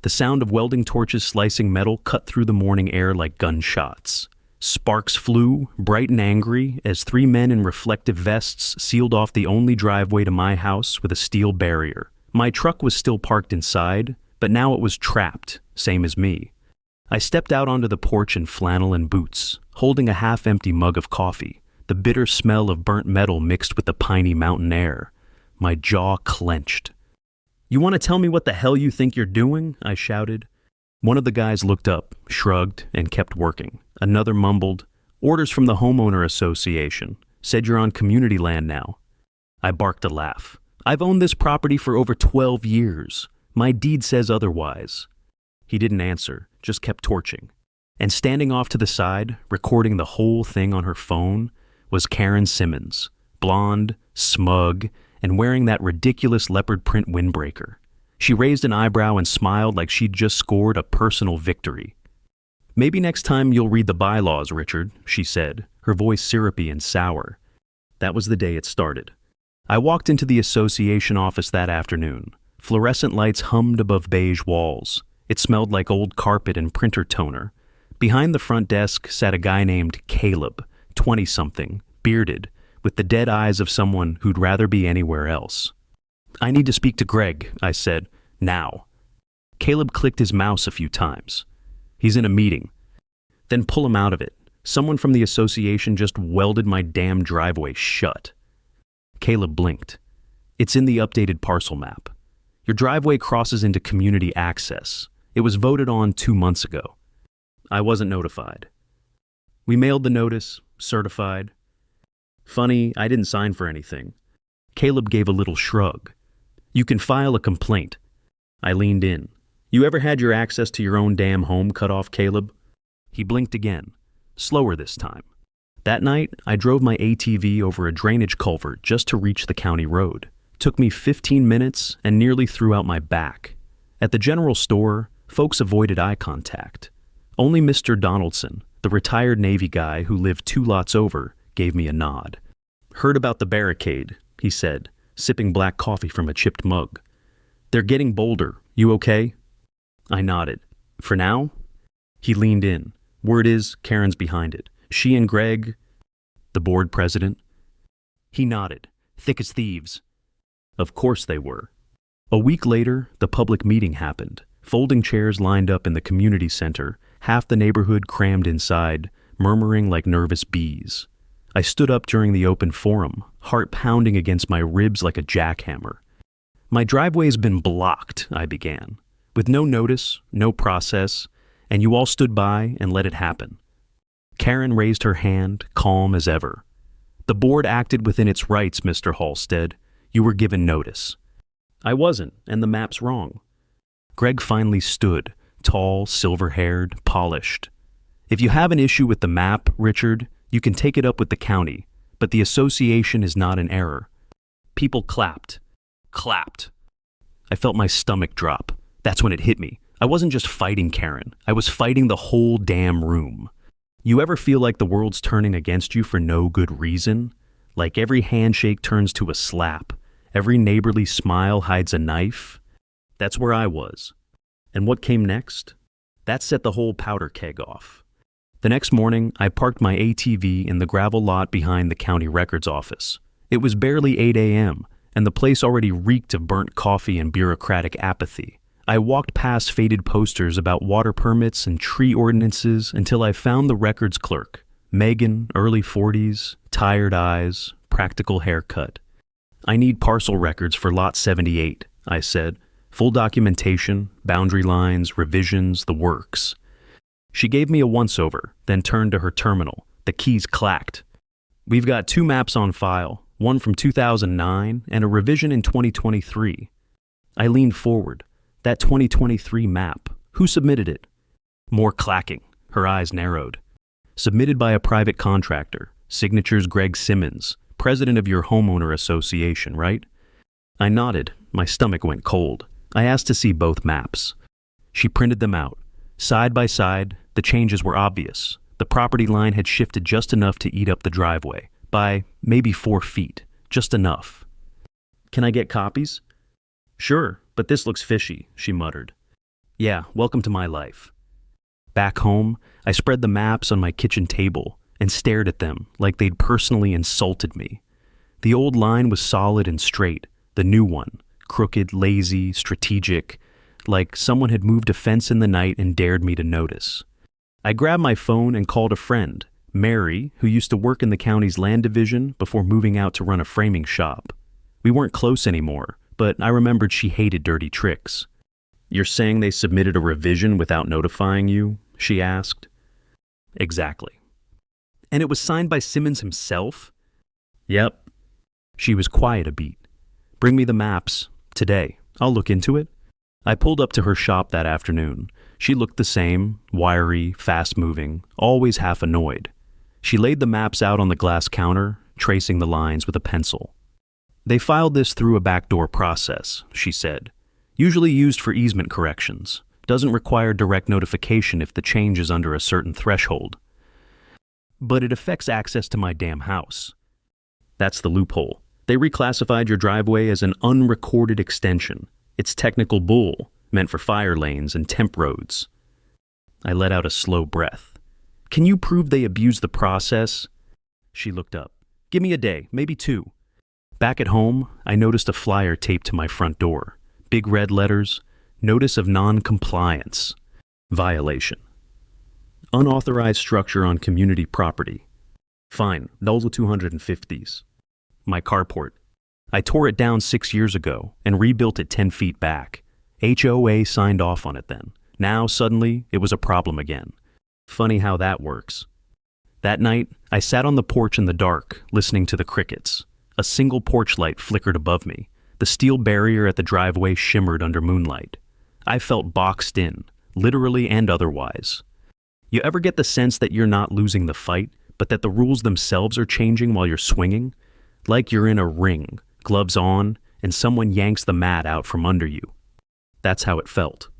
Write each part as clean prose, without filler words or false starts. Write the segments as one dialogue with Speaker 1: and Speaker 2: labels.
Speaker 1: The sound of welding torches slicing metal cut through the morning air like gunshots. Sparks flew, bright and angry, as 3 men in reflective vests sealed off the only driveway to my house with a steel barrier. My truck was still parked inside, but now it was trapped, same as me. I stepped out onto the porch in flannel and boots, holding a half-empty mug of coffee, the bitter smell of burnt metal mixed with the piney mountain air. My jaw clenched. "You want to tell me what the hell you think you're doing?" I shouted. One of the guys looked up, shrugged, and kept working. Another mumbled, "Orders from the Homeowner Association. Said you're on community land now." I barked a laugh. "I've owned this property for over 12 years. My deed says otherwise." He didn't answer, just kept torching. And standing off to the side, recording the whole thing on her phone, was Karen Simmons, blonde, smug, and wearing that ridiculous leopard print windbreaker. She raised an eyebrow and smiled like she'd just scored a personal victory. "Maybe next time you'll read the bylaws, Richard," she said, her voice syrupy and sour. That was the day it started. I walked into the association office that afternoon. Fluorescent lights hummed above beige walls. It smelled like old carpet and printer toner. Behind the front desk sat a guy named Caleb, 20-something, bearded, with the dead eyes of someone who'd rather be anywhere else. "I need to speak to Greg," I said. "Now." Caleb clicked his mouse a few times. "He's in a meeting." "Then pull him out of it. Someone from the association just welded my damn driveway shut." Caleb blinked. "It's in the updated parcel map. Your driveway crosses into community access. It was voted on 2 months ago." I wasn't notified. "We mailed the notice, certified." "Funny, I didn't sign for anything." Caleb gave a little shrug. "You can file a complaint." I leaned in. "You ever had your access to your own damn home cut off, Caleb?" He blinked again, slower this time. That night, I drove my ATV over a drainage culvert just to reach the county road. Took me 15 minutes and nearly threw out my back. At the general store, folks avoided eye contact. Only Mr. Donaldson, the retired Navy guy who lived 2 lots over, gave me a nod. "Heard about the barricade," he said, sipping black coffee from a chipped mug. "They're getting bolder. You okay?" I nodded. "For now?" He leaned in. "Word is, Karen's behind it. She and Greg..." "The board president?" He nodded. "Thick as thieves." Of course they were. A week later, the public meeting happened. Folding chairs lined up in the community center, half the neighborhood crammed inside, murmuring like nervous bees. I stood up during the open forum, heart pounding against my ribs like a jackhammer. "My driveway's been blocked," I began, "with no notice, no process, and you all stood by and let it happen." Karen raised her hand, calm as ever. "The board acted within its rights, Mr. Halstead. You were given notice." "I wasn't, and the map's wrong." Greg finally stood, tall, silver-haired, polished. "If you have an issue with the map, Richard, you can take it up with the county, but the association is not in error." People clapped. Clapped. I felt my stomach drop. That's when it hit me. I wasn't just fighting Karen. I was fighting the whole damn room. You ever feel like the world's turning against you for no good reason? Like every handshake turns to a slap. Every neighborly smile hides a knife? That's where I was. And what came next? That set the whole powder keg off. The next morning, I parked my ATV in the gravel lot behind the county records office. It was barely 8 a.m., and the place already reeked of burnt coffee and bureaucratic apathy. I walked past faded posters about water permits and tree ordinances until I found the records clerk. Megan, early 40s, tired eyes, practical haircut. "I need parcel records for lot 78, I said. "Full documentation, boundary lines, revisions, the works." She gave me a once-over, then turned to her terminal. The keys clacked. "We've got 2 maps on file, one from 2009 and a revision in 2023. I leaned forward. That 2023 map. Who submitted it? More clacking. Her eyes narrowed. Submitted by a private contractor. Signatures Greg Simmons, president of your homeowner association, right? I nodded. My stomach went cold. I asked to see both maps. She printed them out. Side by side, the changes were obvious. The property line had shifted just enough to eat up the driveway, by maybe 4 feet, just enough. "Can I get copies?" "Sure, but this looks fishy," she muttered. Yeah, welcome to my life. Back home, I spread the maps on my kitchen table and stared at them like they'd personally insulted me. The old line was solid and straight, the new one, crooked, lazy, strategic, like someone had moved a fence in the night and dared me to notice. I grabbed my phone and called a friend, Mary, who used to work in the county's land division before moving out to run a framing shop. We weren't close anymore, but I remembered she hated dirty tricks. "You're saying they submitted a revision without notifying you?" she asked. "Exactly." "And it was signed by Simmons himself?" "Yep." She was quiet a beat. "Bring me the maps. Today. I'll look into it." I pulled up to her shop that afternoon. She looked the same, wiry, fast-moving, always half annoyed. She laid the maps out on the glass counter, tracing the lines with a pencil. "They filed this through a backdoor process," she said. "Usually used for easement corrections. Doesn't require direct notification if the change is under a certain threshold. But it affects access to my damn house." "That's the loophole. They reclassified your driveway as an unrecorded extension. It's technical bull, meant for fire lanes and temp roads." I let out a slow breath. "Can you prove they abused the process?" She looked up. "Give me a day, maybe 2. Back at home, I noticed a flyer taped to my front door. Big red letters, "Notice of Non-Compliance. Violation. Unauthorized structure on community property. Fine, those are 250s. My carport. I tore it down 6 years ago and rebuilt it 10 feet back. HOA signed off on it then. Now, suddenly, it was a problem again. Funny how that works." That night, I sat on the porch in the dark, listening to the crickets. A single porch light flickered above me. The steel barrier at the driveway shimmered under moonlight. I felt boxed in, literally and otherwise. You ever get the sense that you're not losing the fight, but that the rules themselves are changing while you're swinging? Like you're in a ring, gloves on, and someone yanks the mat out from under you. That's how it felt.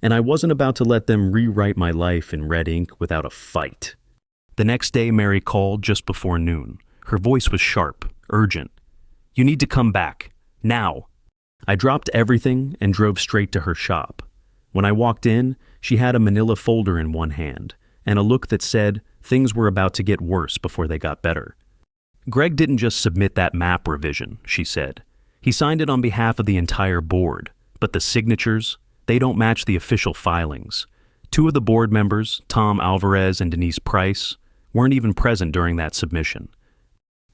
Speaker 1: And I wasn't about to let them rewrite my life in red ink without a fight. The next day, Mary called just before noon. Her voice was sharp, urgent. "You need to come back. Now." I dropped everything and drove straight to her shop. When I walked in, she had a manila folder in one hand and a look that said things were about to get worse before they got better. "Greg didn't just submit that map revision," she said. "He signed it on behalf of the entire board, but the signatures, they don't match the official filings. 2 of the board members, Tom Alvarez and Denise Price, weren't even present during that submission."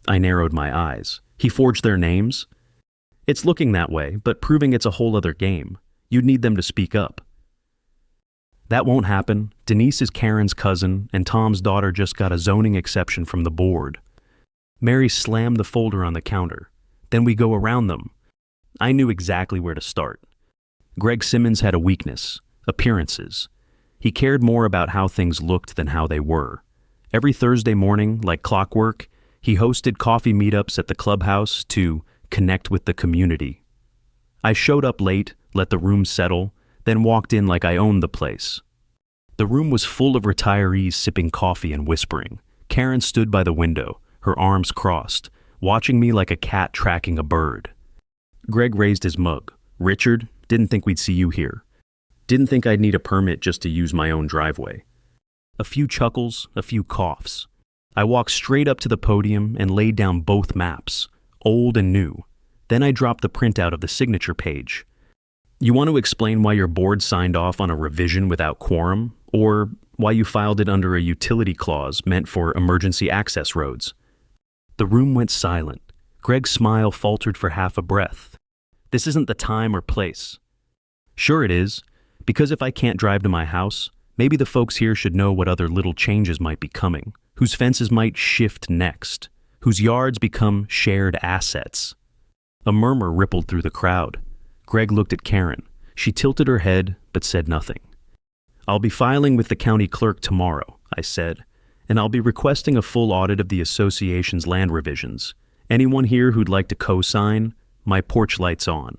Speaker 1: I narrowed my eyes. "He forged their names?" "It's looking that way, but proving it's a whole other game. You'd need them to speak up." "That won't happen. Denise is Karen's cousin, and Tom's daughter just got a zoning exception from the board." Mary slammed the folder on the counter. "Then we go around them." I knew exactly where to start. Greg Simmons had a weakness: appearances. He cared more about how things looked than how they were. Every Thursday morning, like clockwork, he hosted coffee meetups at the clubhouse to connect with the community. I showed up late, let the room settle, then walked in like I owned the place. The room was full of retirees sipping coffee and whispering. Karen stood by the window, her arms crossed, watching me like a cat tracking a bird. Greg raised his mug. "Richard, didn't think we'd see you here. Didn't think I'd need a permit just to use my own driveway." A few chuckles, a few coughs. I walked straight up to the podium and laid down both maps, old and new. Then I dropped the printout of the signature page. "You want to explain why your board signed off on a revision without quorum, or why you filed it under a utility clause meant for emergency access roads?" The room went silent. Greg's smile faltered for half a breath. "This isn't the time or place." "Sure it is, because if I can't drive to my house, maybe the folks here should know what other little changes might be coming, whose fences might shift next, whose yards become shared assets." A murmur rippled through the crowd. Greg looked at Karen. She tilted her head, but said nothing. "I'll be filing with the county clerk tomorrow," I said, "and I'll be requesting a full audit of the association's land revisions. Anyone here who'd like to co-sign, my porch light's on."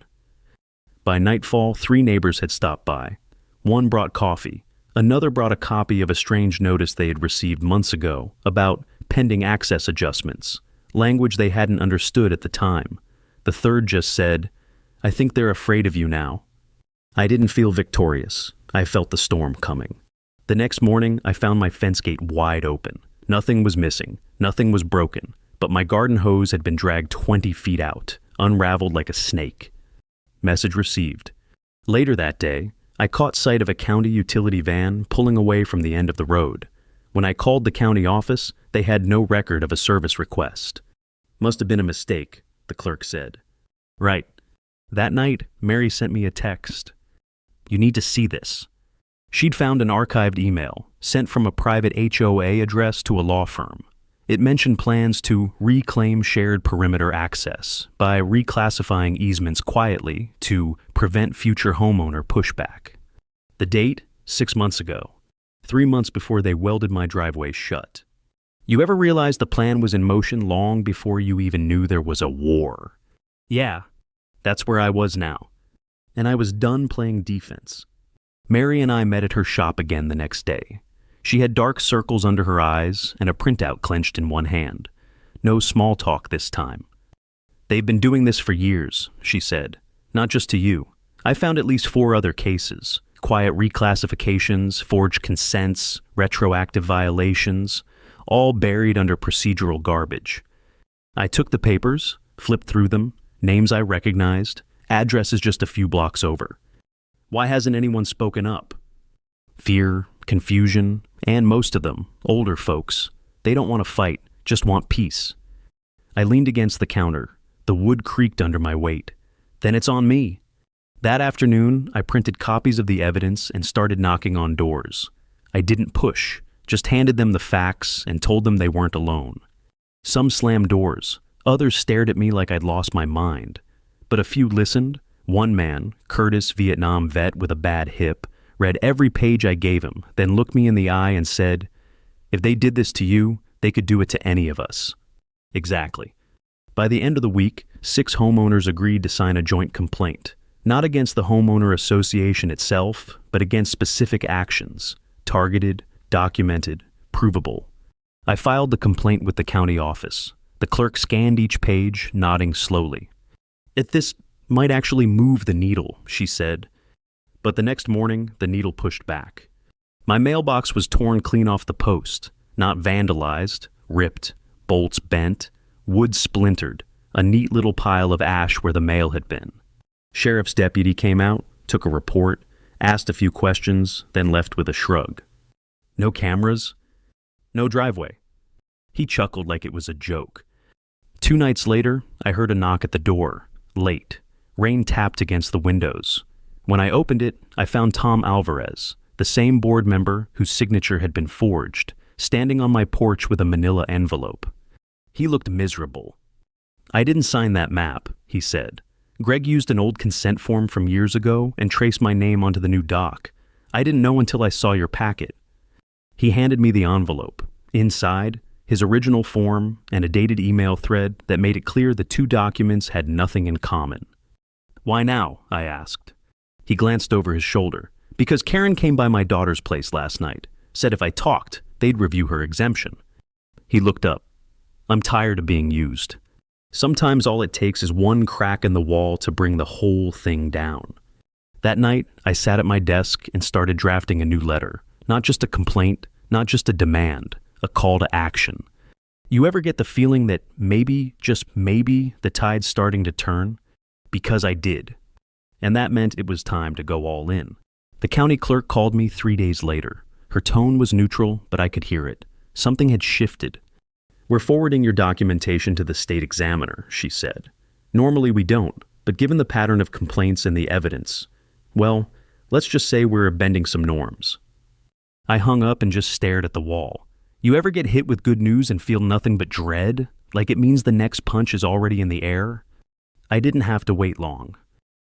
Speaker 1: By nightfall, 3 neighbors had stopped by. One brought coffee. Another brought a copy of a strange notice they had received months ago about pending access adjustments, language they hadn't understood at the time. The third just said, "I think they're afraid of you now." I didn't feel victorious. I felt the storm coming. The next morning, I found my fence gate wide open. Nothing was missing, nothing was broken, but my garden hose had been dragged 20 feet out, unraveled like a snake. Message received. Later that day, I caught sight of a county utility van pulling away from the end of the road. When I called the county office, they had no record of a service request. Must have been a mistake, the clerk said. Right. That night, Mary sent me a text. You need to see this. She'd found an archived email sent from a private HOA address to a law firm. It mentioned plans to reclaim shared perimeter access by reclassifying easements quietly to prevent future homeowner pushback. The date, 6 months ago, 3 months before they welded my driveway shut. You ever realize the plan was in motion long before you even knew there was a war? Yeah, that's where I was now. And I was done playing defense. Mary and I met at her shop again the next day. She had dark circles under her eyes and a printout clenched in one hand. No small talk this time. They've been doing this for years, she said. Not just to you. I found at least 4 other cases. Quiet reclassifications, forged consents, retroactive violations, all buried under procedural garbage. I took the papers, flipped through them, names I recognized, addresses just a few blocks over. Why hasn't anyone spoken up? Fear, confusion, and most of them, older folks. They don't want to fight, just want peace. I leaned against the counter. The wood creaked under my weight. Then it's on me. That afternoon, I printed copies of the evidence and started knocking on doors. I didn't push, just handed them the facts and told them they weren't alone. Some slammed doors. Others stared at me like I'd lost my mind. But a few listened. One man, Curtis, Vietnam vet with a bad hip, read every page I gave him, then looked me in the eye and said, "If they did this to you, they could do it to any of us." Exactly. By the end of the week, 6 homeowners agreed to sign a joint complaint, not against the homeowner association itself, but against specific actions, targeted, documented, provable. I filed the complaint with the county office. The clerk scanned each page, nodding slowly. This might actually move the needle, she said. But the next morning, the needle pushed back. My mailbox was torn clean off the post, not vandalized, ripped, bolts bent, wood splintered, a neat little pile of ash where the mail had been. Sheriff's deputy came out, took a report, asked a few questions, then left with a shrug. No cameras? No driveway. He chuckled like it was a joke. 2 nights later, I heard a knock at the door, late. Rain tapped against the windows. When I opened it, I found Tom Alvarez, the same board member whose signature had been forged, standing on my porch with a manila envelope. He looked miserable. "I didn't sign that map," he said. "Greg used an old consent form from years ago and traced my name onto the new doc. I didn't know until I saw your packet." He handed me the envelope. Inside, his original form and a dated email thread that made it clear the 2 documents had nothing in common. "Why now?" I asked. He glanced over his shoulder. "Because Karen came by my daughter's place last night. Said if I talked, they'd review her exemption." He looked up. "I'm tired of being used. Sometimes all it takes is one crack in the wall to bring the whole thing down." That night, I sat at my desk and started drafting a new letter. Not just a complaint, not just a demand, a call to action. You ever get the feeling that maybe, just maybe, the tide's starting to turn? Because I did. And that meant it was time to go all in. The county clerk called me 3 days later. Her tone was neutral, but I could hear it. Something had shifted. "We're forwarding your documentation to the state examiner," she said. "Normally we don't, but given the pattern of complaints and the evidence, well, let's just say we're bending some norms." I hung up and just stared at the wall. You ever get hit with good news and feel nothing but dread? Like it means the next punch is already in the air? I didn't have to wait long.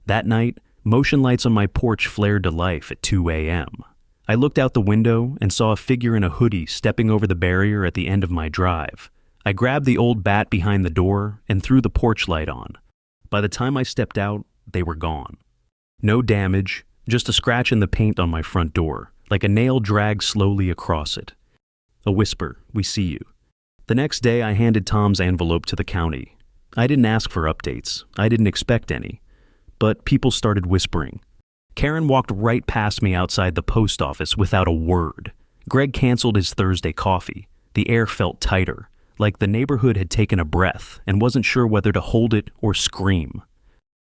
Speaker 1: That night, motion lights on my porch flared to life at 2 a.m. I looked out the window and saw a figure in a hoodie stepping over the barrier at the end of my drive. I grabbed the old bat behind the door and threw the porch light on. By the time I stepped out, they were gone. No damage, just a scratch in the paint on my front door, like a nail dragged slowly across it. A whisper, "We see you." The next day, I handed Tom's envelope to the county. I didn't ask for updates. I didn't expect any. But people started whispering. Karen walked right past me outside the post office without a word. Greg canceled his Thursday coffee. The air felt tighter, like the neighborhood had taken a breath and wasn't sure whether to hold it or scream.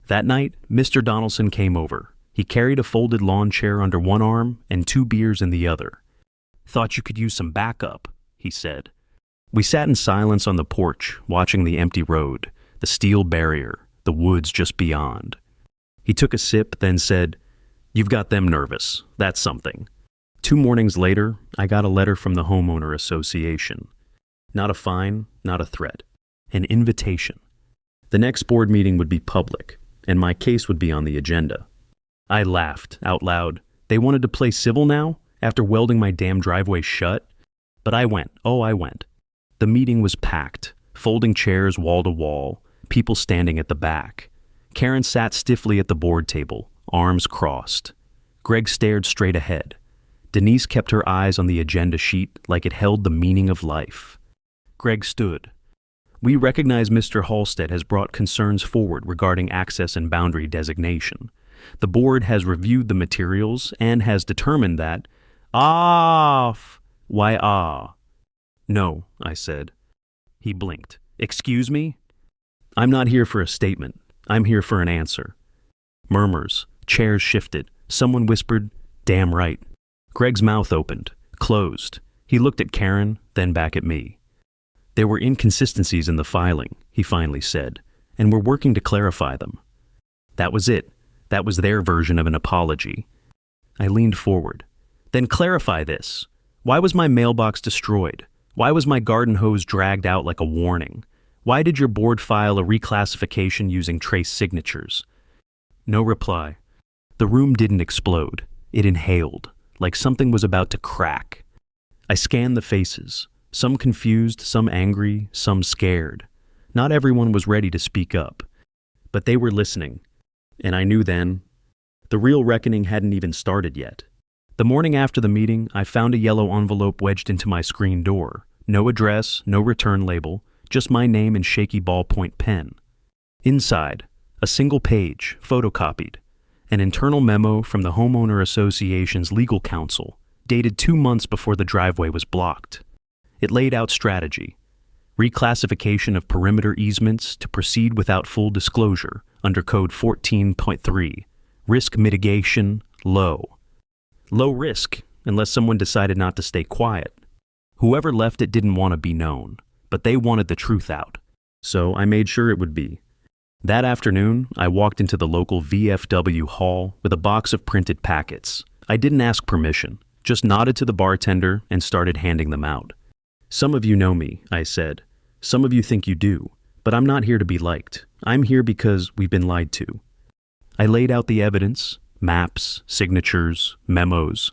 Speaker 1: That night, Mr. Donaldson came over. He carried a folded lawn chair under one arm and 2 beers in the other. "Thought you could use some backup," he said. We sat in silence on the porch, watching the empty road, the steel barrier, the woods just beyond. He took a sip, then said, "You've got them nervous. That's something." 2 mornings later, I got a letter from the Homeowner Association. Not a fine, not a threat. An invitation. The next board meeting would be public, and my case would be on the agenda. I laughed out loud. They wanted to play civil now, after welding my damn driveway shut? But I went. Oh, I went. The meeting was packed, folding chairs wall to wall, people standing at the back. Karen sat stiffly at the board table, arms crossed. Greg stared straight ahead. Denise kept her eyes on the agenda sheet like it held the meaning of life. Greg stood. "We recognize Mr. Halstead has brought concerns forward regarding access and boundary designation. The board has reviewed the materials and has determined that..." Why ah? "No," I said. He blinked. "Excuse me?" "I'm not here for a statement. I'm here for an answer." Murmurs. Chairs shifted. Someone whispered, "Damn right." Greg's mouth opened, closed. He looked at Karen, then back at me. "There were inconsistencies in the filing," he finally said, "and we're working to clarify them." That was it. That was their version of an apology. I leaned forward. "Then clarify this. Why was my mailbox destroyed? Why was my garden hose dragged out like a warning? Why did your board file a reclassification using trace signatures?" No reply. The room didn't explode. It inhaled, like something was about to crack. I scanned the faces, some confused, some angry, some scared. Not everyone was ready to speak up, but they were listening. And I knew then, the real reckoning hadn't even started yet. The morning after the meeting, I found a yellow envelope wedged into my screen door. No address, no return label, just my name and shaky ballpoint pen. Inside, a single page, photocopied, an internal memo from the Homeowner Association's legal counsel, dated 2 months before the driveway was blocked. It laid out strategy. Reclassification of perimeter easements to proceed without full disclosure under Code 14.3. Risk mitigation, low. Low risk, unless someone decided not to stay quiet. Whoever left it didn't want to be known, but they wanted the truth out. So I made sure it would be. That afternoon, I walked into the local VFW hall with a box of printed packets. I didn't ask permission, just nodded to the bartender and started handing them out. "Some of you know me," I said. "Some of you think you do, but I'm not here to be liked. I'm here because we've been lied to." I laid out the evidence, maps, signatures, memos,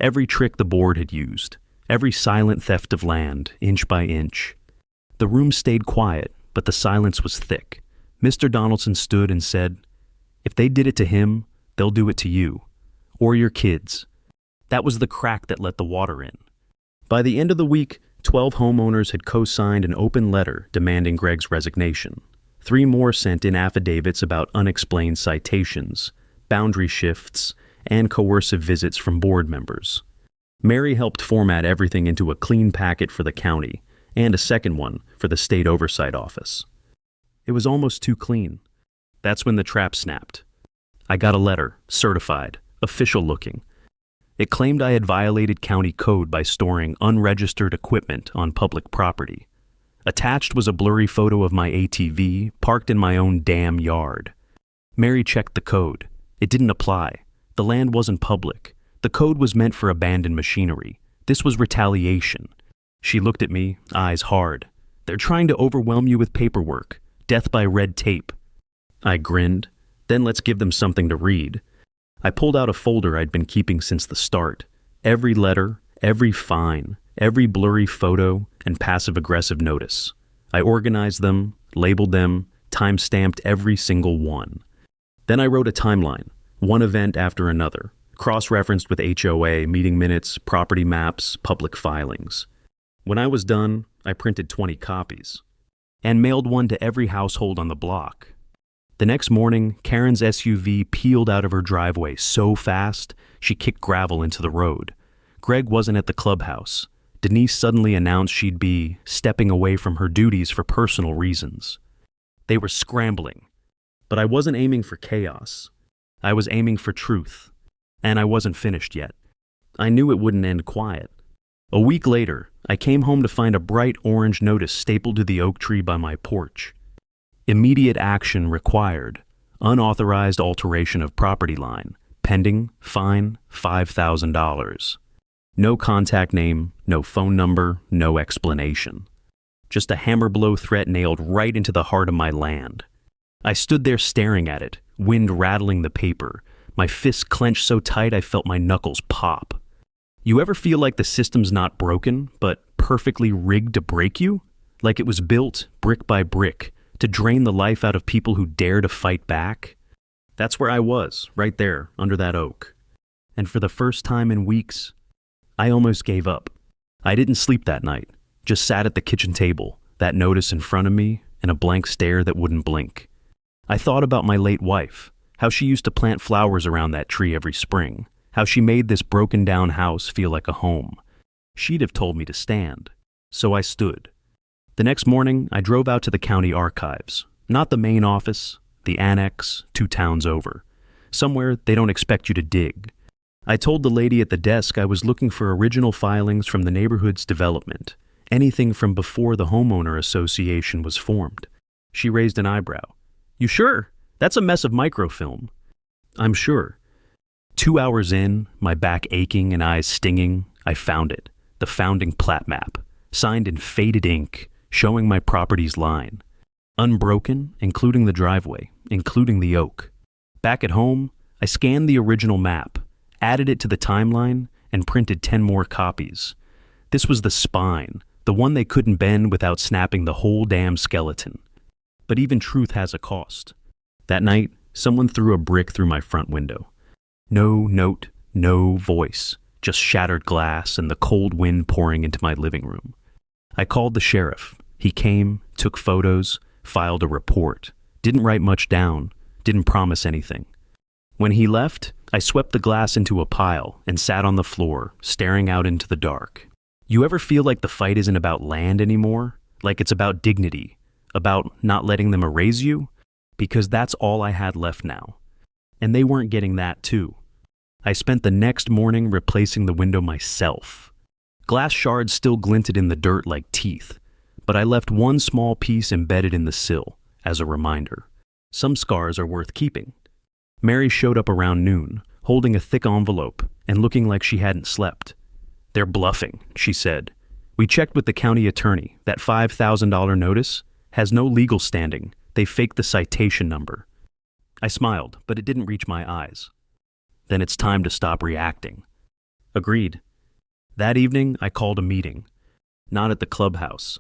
Speaker 1: every trick the board had used, every silent theft of land, inch by inch. The room stayed quiet, but the silence was thick. Mr. Donaldson stood and said, "If they did it to him, they'll do it to you. Or your kids." That was the crack that let the water in. By the end of the week, 12 homeowners had co-signed an open letter demanding Greg's resignation. 3 more sent in affidavits about unexplained citations, boundary shifts, and coercive visits from board members. Mary helped format everything into a clean packet for the county, and a second one for the State Oversight Office. It was almost too clean. That's when the trap snapped. I got a letter, certified, official looking. It claimed I had violated county code by storing unregistered equipment on public property. Attached was a blurry photo of my ATV parked in my own damn yard. Mary checked the code. It didn't apply. The land wasn't public. The code was meant for abandoned machinery. This was retaliation. She looked at me, eyes hard. "They're trying to overwhelm you with paperwork. Death by red tape." I grinned. "Then let's give them something to read." I pulled out a folder I'd been keeping since the start. Every letter, every fine, every blurry photo, and passive-aggressive notice. I organized them, labeled them, time-stamped every single one. Then I wrote a timeline, one event after another, cross-referenced with HOA, meeting minutes, property maps, public filings. When I was done, I printed 20 copies and mailed one to every household on the block. The next morning, Karen's SUV peeled out of her driveway so fast, she kicked gravel into the road. Greg wasn't at the clubhouse. Denise suddenly announced she'd be stepping away from her duties for personal reasons. They were scrambling. But I wasn't aiming for chaos. I was aiming for truth. And I wasn't finished yet. I knew it wouldn't end quiet. A week later, I came home to find a bright orange notice stapled to the oak tree by my porch. Immediate action required. Unauthorized alteration of property line. Pending. Fine. $5,000. No contact name, no phone number, no explanation. Just a hammer blow threat nailed right into the heart of my land. I stood there staring at it, wind rattling the paper, my fists clenched so tight I felt my knuckles pop. You ever feel like the system's not broken, but perfectly rigged to break you? Like it was built, brick by brick, to drain the life out of people who dare to fight back? That's where I was, right there, under that oak. And for the first time in weeks, I almost gave up. I didn't sleep that night, just sat at the kitchen table, that notice in front of me, and a blank stare that wouldn't blink. I thought about my late wife, how she used to plant flowers around that tree every spring, how she made this broken down house feel like a home. She'd have told me to stand. So I stood. The next morning, I drove out to the county archives, not the main office, the annex, 2 towns over, somewhere they don't expect you to dig. I told the lady at the desk I was looking for original filings from the neighborhood's development, anything from before the Homeowner Association was formed. She raised an eyebrow. "You sure? That's a mess of microfilm." "I'm sure." 2 hours in, my back aching and eyes stinging, I found it, the founding plat map, signed in faded ink, showing my property's line. Unbroken, including the driveway, including the oak. Back at home, I scanned the original map, added it to the timeline, and printed 10 more copies. This was the spine, the one they couldn't bend without snapping the whole damn skeleton. But even truth has a cost. That night, someone threw a brick through my front window. No note, no voice, just shattered glass and the cold wind pouring into my living room. I called the sheriff. He came, took photos, filed a report, didn't write much down, didn't promise anything. When he left, I swept the glass into a pile and sat on the floor, staring out into the dark. You ever feel like the fight isn't about land anymore? Like it's about dignity? About not letting them erase you? Because that's all I had left now. And they weren't getting that too. I spent the next morning replacing the window myself. Glass shards still glinted in the dirt like teeth, but I left one small piece embedded in the sill as a reminder. Some scars are worth keeping. Mary showed up around noon, holding a thick envelope and looking like she hadn't slept. "They're bluffing," she said. "We checked with the county attorney. That $5,000 notice has no legal standing. They faked the citation number." I smiled, but it didn't reach my eyes. "Then it's time to stop reacting." Agreed. That evening, I called a meeting. Not at the clubhouse.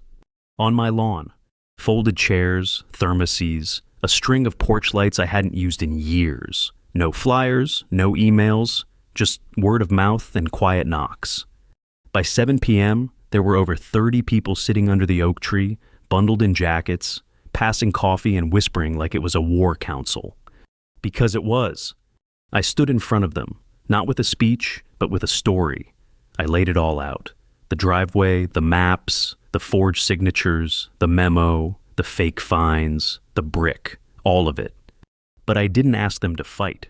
Speaker 1: On my lawn. Folded chairs, thermoses, a string of porch lights I hadn't used in years. No flyers, no emails, just word of mouth and quiet knocks. By 7 p.m., there were over 30 people sitting under the oak tree, bundled in jackets, passing coffee and whispering like it was a war council. Because it was. I stood in front of them, not with a speech, but with a story. I laid it all out. The driveway, the maps, the forged signatures, the memo, the fake fines, the brick, all of it. But I didn't ask them to fight.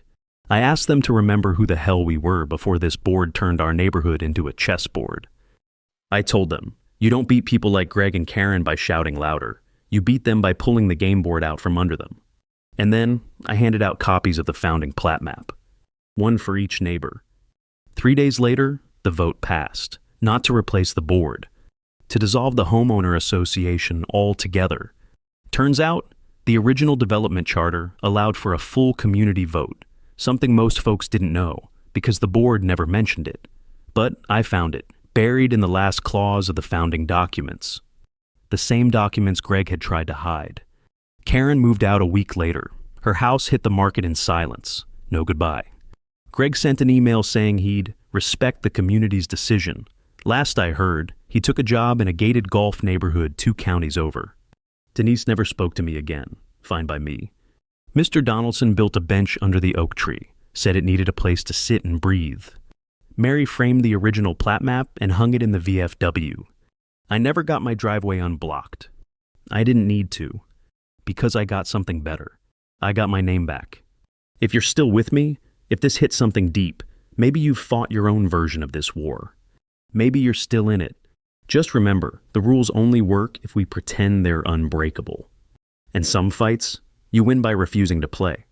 Speaker 1: I asked them to remember who the hell we were before this board turned our neighborhood into a chessboard. I told them, you don't beat people like Greg and Karen by shouting louder. You beat them by pulling the game board out from under them. And then I handed out copies of the founding plat map. One for each neighbor. 3 days later, the vote passed. Not to replace the board. To dissolve the Homeowner Association altogether. Turns out, the original development charter allowed for a full community vote, something most folks didn't know, because the board never mentioned it. But I found it, buried in the last clause of the founding documents. The same documents Greg had tried to hide. Karen moved out a week later. Her house hit the market in silence. No goodbye. Greg sent an email saying he'd respect the community's decision. Last I heard, he took a job in a gated golf neighborhood 2 counties over. Denise never spoke to me again. Fine by me. Mr. Donaldson built a bench under the oak tree, said it needed a place to sit and breathe. Mary framed the original plat map and hung it in the VFW. I never got my driveway unblocked. I didn't need to, because I got something better. I got my name back. If you're still with me, if this hit something deep, maybe you've fought your own version of this war. Maybe you're still in it. Just remember, the rules only work if we pretend they're unbreakable. And some fights, you win by refusing to play.